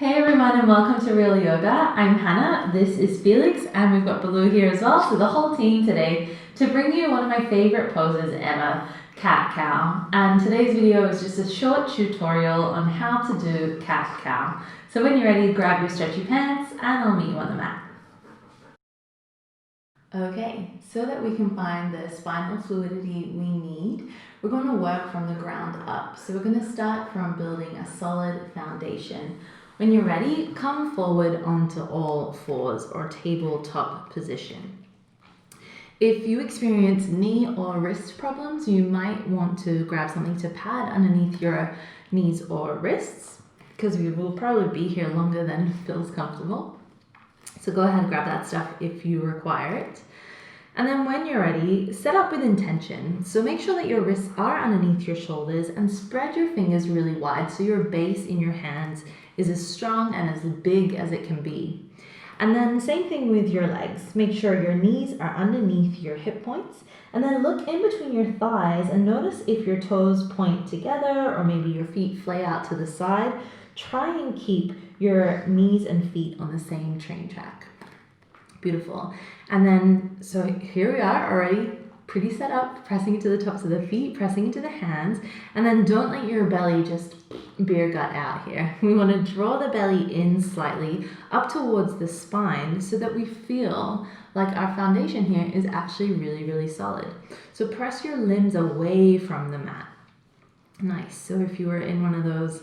Hey everyone and welcome to Real Yoga. I'm Hannah, this is Felix, and we've got Baloo here as well, so the whole team today to bring you one of my favorite poses ever, cat-cow. And today's video is just a short tutorial on how to do cat-cow. So when you're ready, grab your stretchy pants and I'll meet you on the mat. Okay, so that we can find the spinal fluidity we need, we're going to work from the ground up. So we're going to start from building a solid foundation. When you're ready, come forward onto all fours or tabletop position. If you experience knee or wrist problems, you might want to grab something to pad underneath your knees or wrists, because we will probably be here longer than feels comfortable. So go ahead and grab that stuff if you require it. And then when you're ready, set up with intention. So make sure that your wrists are underneath your shoulders and spread your fingers really wide so your base in your hands is as strong and as big as it can be. And then same thing with your legs. Make sure your knees are underneath your hip points, and then look in between your thighs and notice if your toes point together or maybe your feet flay out to the side. Try and keep your knees and feet on the same train track. Beautiful. And then, so here we are already pretty set up, pressing into the tops of the feet, pressing into the hands, and then don't let your belly just beer gut out here. We want to draw the belly in slightly up towards the spine so that we feel like our foundation here is actually really, really solid. So press your limbs away from the mat. Nice. So if you were in one of those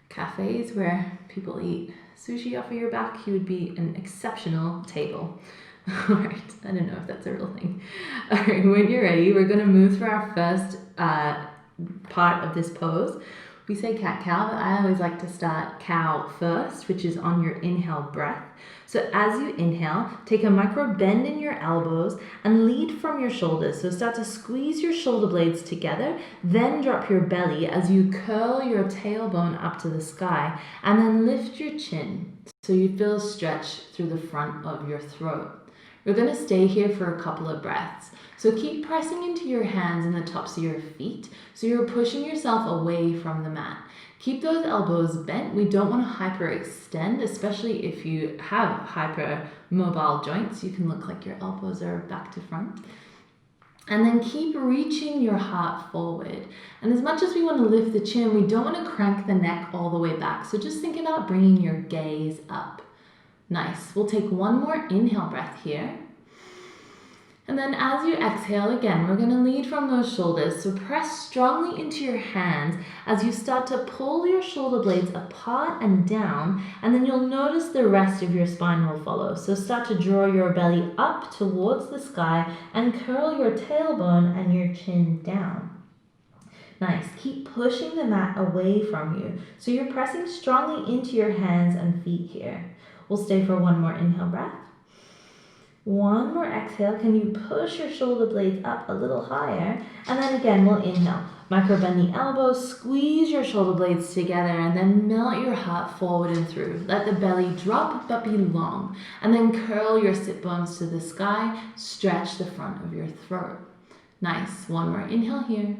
cafes where people eat sushi off of your back, you would be an exceptional table. All right, I don't know if that's a real thing. All right, when you're ready, we're going to move through our first part of this pose. We say cat-cow, but I always like to start cow first, which is on your inhale breath. So as you inhale, take a micro bend in your elbows and lead from your shoulders. So start to squeeze your shoulder blades together, then drop your belly as you curl your tailbone up to the sky, and then lift your chin so you feel stretch through the front of your throat. We're going to stay here for a couple of breaths. So keep pressing into your hands and the tops of your feet so you're pushing yourself away from the mat. Keep those elbows bent. We don't want to hyperextend, especially if you have hypermobile joints. You can look like your elbows are back to front. And then keep reaching your heart forward. And as much as we want to lift the chin, we don't want to crank the neck all the way back. So just think about bringing your gaze up. Nice. We'll take one more inhale breath here. And then as you exhale again, we're going to lead from those shoulders. So press strongly into your hands as you start to pull your shoulder blades apart and down, and then you'll notice the rest of your spine will follow. So start to draw your belly up towards the sky and curl your tailbone and your chin down. Nice. Keep pushing the mat away from you. So you're pressing strongly into your hands and feet here. We'll stay for one more inhale breath. One more exhale. Can you push your shoulder blades up a little higher? And then again, we'll inhale. Micro bend the elbows, squeeze your shoulder blades together, and then melt your heart forward and through. Let the belly drop but be long. And then curl your sit bones to the sky. Stretch the front of your throat. Nice. One more inhale here.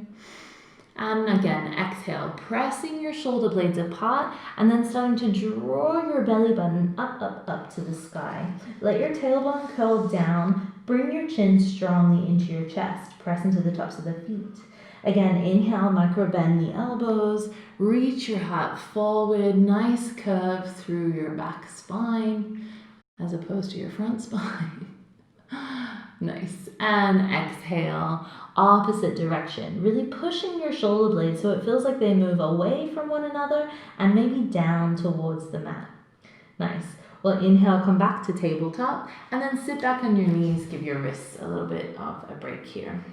And again, exhale, pressing your shoulder blades apart and then starting to draw your belly button up, up, up to the sky. Let your tailbone curl down. Bring your chin strongly into your chest. Press into the tops of the feet. Again, inhale, micro bend the elbows. Reach your heart forward. Nice curve through your back spine as opposed to your front spine. Nice. And exhale, opposite direction. Really pushing your shoulder blades so it feels like they move away from one another and maybe down towards the mat. Nice. Well, inhale, come back to tabletop, and then sit back on your knees. Give your wrists a little bit of a break here.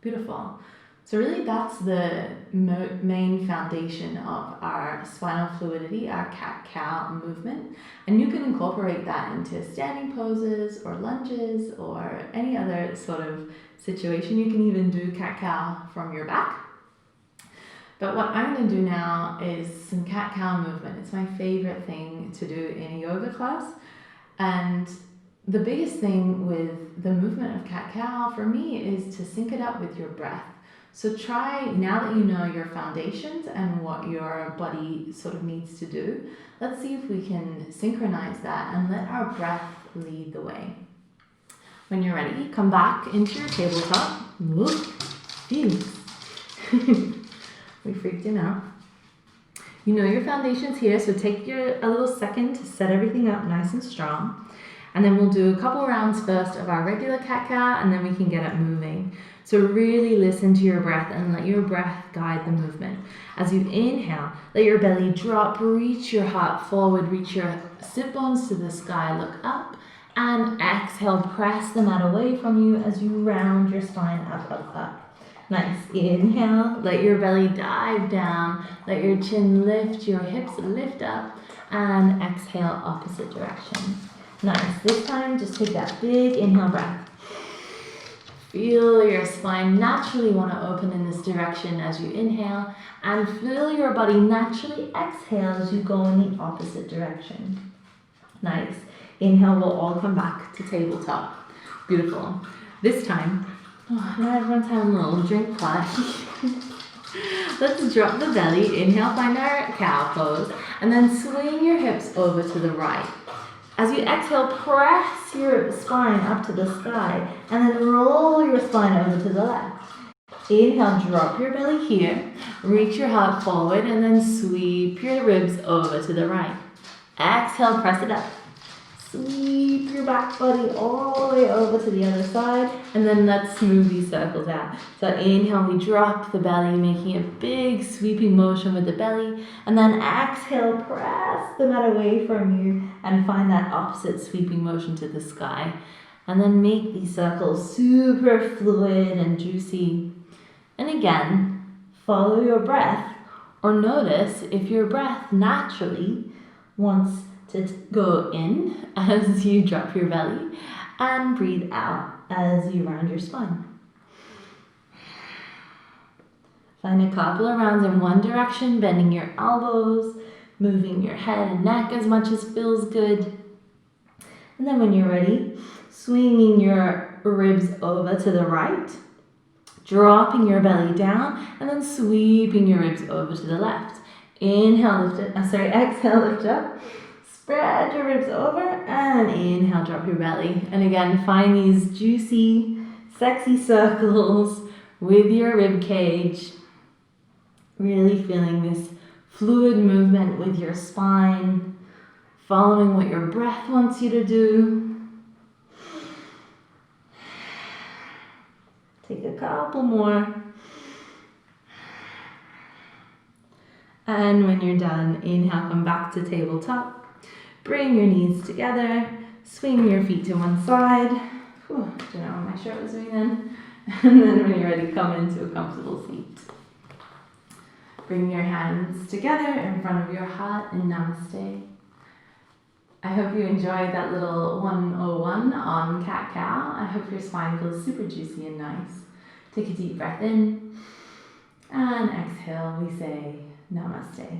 Beautiful. So really that's the main foundation of our spinal fluidity, our cat-cow movement. And you can incorporate that into standing poses or lunges or any other sort of situation. You can even do cat-cow from your back. But what I'm going to do now is some cat-cow movement. It's my favorite thing to do in a yoga class. And the biggest thing with the movement of cat-cow for me is to sync it up with your breath. So try, now that you know your foundations and what your body sort of needs to do, let's see if we can synchronize that and let our breath lead the way. When you're ready, come back into your tabletop. Phew. We freaked him out. You know your foundation's here, so take a little second to set everything up nice and strong. And then we'll do a couple rounds first of our regular cat-cow, and then we can get it moving. So really listen to your breath and let your breath guide the movement. As you inhale, let your belly drop, reach your heart forward, reach your sit bones to the sky, look up, and exhale, press the mat away from you as you round your spine up, up, up. Nice. Inhale, let your belly dive down, let your chin lift, your hips lift up, and exhale, opposite direction. Nice. This time, just take that big inhale breath. Feel your spine naturally want to open in this direction as you inhale, and feel your body naturally exhale as you go in the opposite direction. Nice. Inhale, we'll all come back to tabletop. Beautiful. This time, now everyone's having a little drink party. Let's drop the belly. Inhale, find our cow pose, and then swing your hips over to the right. As you exhale, press your spine up to the sky, and then roll your spine over to the left. Inhale, drop your belly here, reach your heart forward, and then sweep your ribs over to the right. Exhale, press it up. Sweep your back body all the way over to the other side, and then let's smooth these circles out. So inhale, we drop the belly, making a big sweeping motion with the belly, and then exhale, press the mat away from you and find that opposite sweeping motion to the sky. And then make these circles super fluid and juicy. And again, follow your breath, or notice if your breath naturally wants to go in as you drop your belly, and breathe out as you round your spine. Find a couple of rounds in one direction, bending your elbows, moving your head and neck as much as feels good. And then when you're ready, swinging your ribs over to the right, dropping your belly down, and then sweeping your ribs over to the left. Inhale, exhale, lift up. Spread your ribs over, and inhale, drop your belly. And again, find these juicy, sexy circles with your rib cage. Really feeling this fluid movement with your spine, following what your breath wants you to do. Take a couple more. And when you're done, inhale, come back to tabletop. Bring your knees together, swing your feet to one side. Don't know what my shirt was doing then. And then when you're ready, come into a comfortable seat. Bring your hands together in front of your heart in Namaste. I hope you enjoyed that little 101 on cat-cow. I hope your spine feels super juicy and nice. Take a deep breath in, and exhale, we say Namaste.